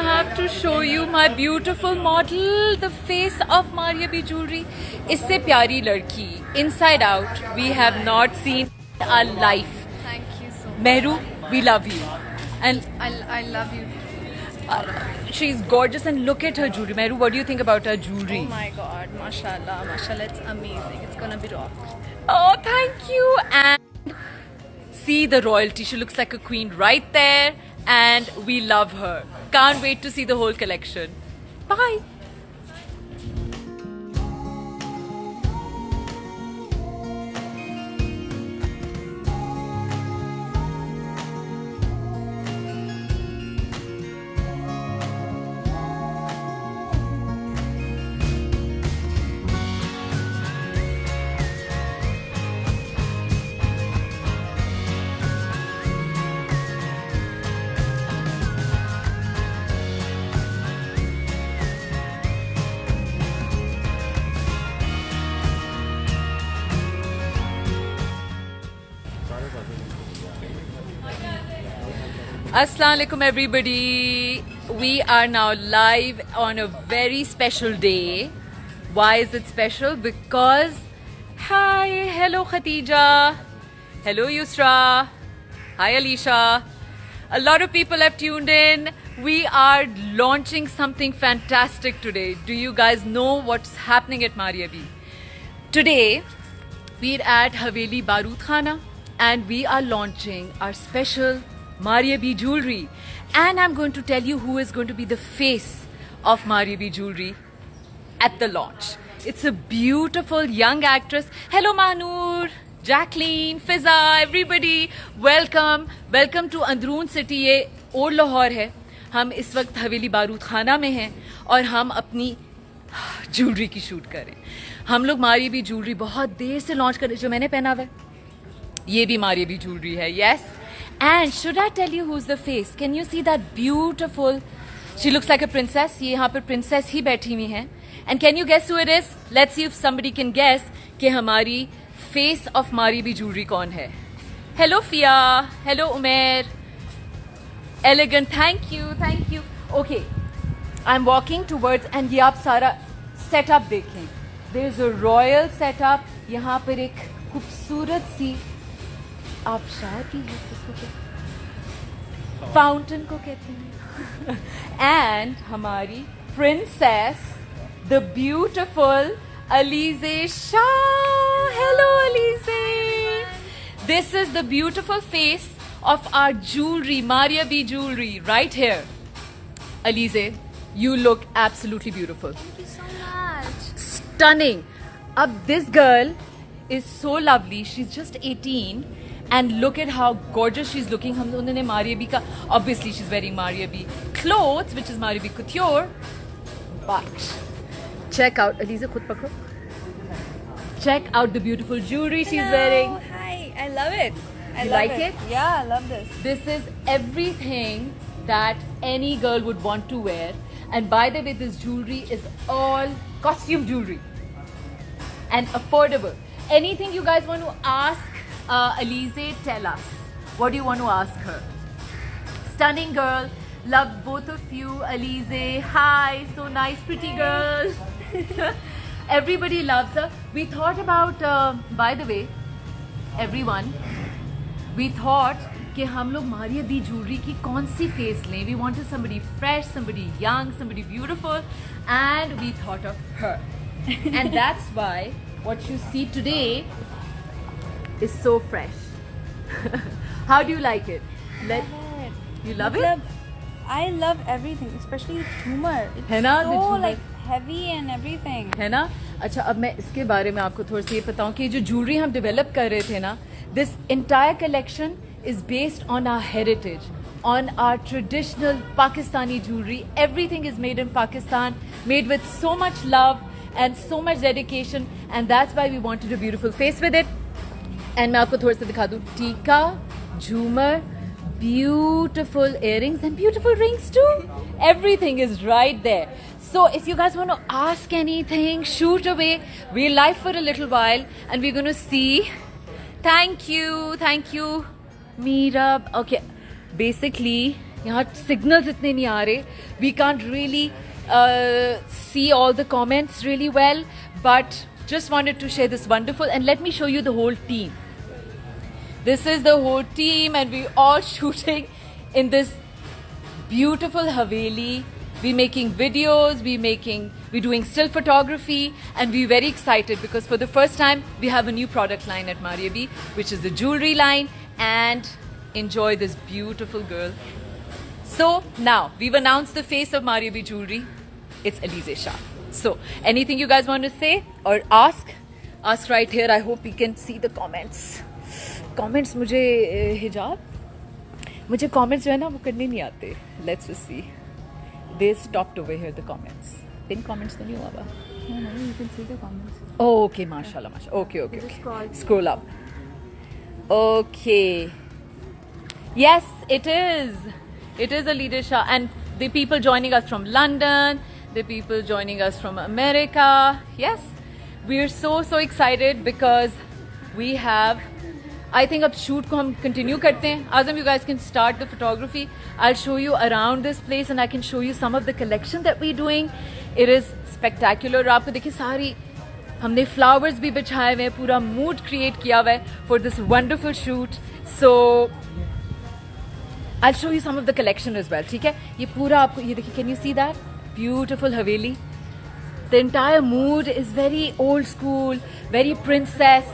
have to show you my beautiful model, the face of Maria B Jewelry. इससे प्यारी लड़की, inside out, we have not seen our life. Thank you so much. Mehru, we love you. And I love you. she's gorgeous, and look at her jewelry. Mehru, what do you think about her jewelry? Oh my god, mashallah, mashallah, it's amazing. It's gonna be rock. Oh, thank you. And see the royalty. She looks like a queen right there, and we love her. Can't wait to see the whole collection. Bye. Assalamu alaikum everybody. We are now live on a very special day. Why is it special? Because hello Khatija, hello Yusra, hi Alicia. A lot of people have tuned in. We are launching something fantastic today. Do you guys know what's happening at Maria B? Today we're at Haveli Barood Khana and we are launching our special Maria B Jewelry, and I'm going to tell you who is going to be the face of Maria B Jewelry at the launch. It's a beautiful young actress. Hello Mahnoor, Jacqueline, Fiza, everybody. Welcome to अंदरून city. ये old Lahore है. हम इस वक्त हवेली बारूद खाना में हैं और हम अपनी ज्वेलरी की शूट करें. हम लोग मारिया बी ज्वेलरी बहुत देर से लॉन्च कर, जो मैंने पहना हुआ है ये भी मारिया बी ज्वेलरी है. Yes. And should I tell you who's the face? Can you see that beautiful? She looks like a princess. ये यहाँ पर princess ही बैठी हुई हैं. And can you guess who it is? Let's see if somebody can guess कि हमारी face of Maria B Jewelry कौन है. Hello Fia. Hello Umair. Elegant. Thank you. Okay. I'm walking towards and ये आप सारा setup देखें. There's a royal setup. यहाँ पर एक खूबसूरत सी आबशार की है, इसको फाउंटेन को कहते हैं. एंड हमारी princess the beautiful Alizeh Shah. Hello Alizeh. This is the beautiful face of our jewellery, Maria B jewellery, right here. Alizeh, you look absolutely beautiful. Thank you so much. Stunning. Ab this girl is so lovely. She's just 18. And look at how gorgeous she's looking. हम उन्होंने Maria B का, obviously she's wearing Maria B clothes, which is Maria B couture. But check out, Aliza खुद पकड़ो. Check out the beautiful jewelry she's wearing. Hi, I love it. You like it? Yeah, I love this. This is everything that any girl would want to wear. And by the way, this jewelry is all costume jewelry and affordable. Anything you guys want to ask Alize, tell us. What do you want to ask her? Stunning girl. Love both of you. Alize, hi. So nice, pretty girl. Everybody loves her. We thought about, by the way, everyone, we thought कि हम लोग Maria B jewellery की कौन सी face लें. We wanted somebody fresh, somebody young, somebody beautiful, and we thought of her. And that's why what you see today is so fresh. How do you like it? You love it? I love everything, especially tumor. It's है ना, the so tumor. like heavy and everything. है ना. अच्छा, अब मैं इसके बारे में आपको थोड़ा सा ये बताऊं कि जो ज्वेलरी हम डेवलप कर रहे थे ना, this entire collection is based on our heritage, on our traditional Pakistani jewelry. Everything is made in Pakistan, made with so much love and so much dedication, and that's why we wanted a beautiful face with it. And मैं आपको थोड़ा सा दिखा दूँ. टीका, झूमर, beautiful earrings and beautiful rings too. Everything is right there. So if you guys want to ask anything, shoot away. We're live for a little while and we're going to see. Thank you, Meera. Okay, basically यहाँ signals इतने नहीं आ रहे. We can't really see all the comments really well, but just wanted to share this wonderful, and let me show you the whole team. This is the whole team, and we all shooting in this beautiful Haveli. We're making videos, we're doing still photography, and we're very excited because for the first time we have a new product line at Mariabi, which is the jewelry line, and enjoy this beautiful girl. So now we've announced the face of Mariabi Jewelry. It's Alize Shah. So anything you guys want to say or ask right here. I hope we can see the comments. Comments मुझे हिजाब मुझे comments जो है ना वो करने नहीं आते. Let's just see. They stopped over here the comments. Pin comments तो नहीं हुआ बा. No, you can see the comments. Oh, okay, mashallah, mashallah. Okay. Scroll up. Okay. Yes, it is. It is a leadership, and the people joining us from London, the people joining us from America. Yes, we are so excited because we have. I think अब shoot को हम continue करते हैं. Azam, you guys can start the photography. I'll show you around this place, and I can show you some of the collection that we're doing. It is spectacular. और आपको देखिए सारी हमने flowers भी बिछाए हुए हैं, पूरा mood create किया हुआ है for this wonderful shoot. So I'll show you some of the collection as well. ठीक है? ये पूरा आपको ये देखिए. Can you see that? Beautiful Haveli. The entire mood is very old school, very princess,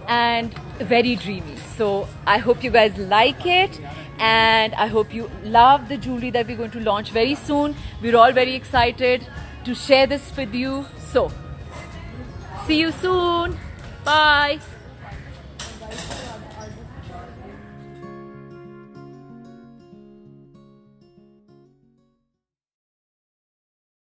and very dreamy. So I hope you guys like it, and I hope you love the jewelry that we're going to launch very soon. We're all very excited to share this with you. So see you soon. Bye.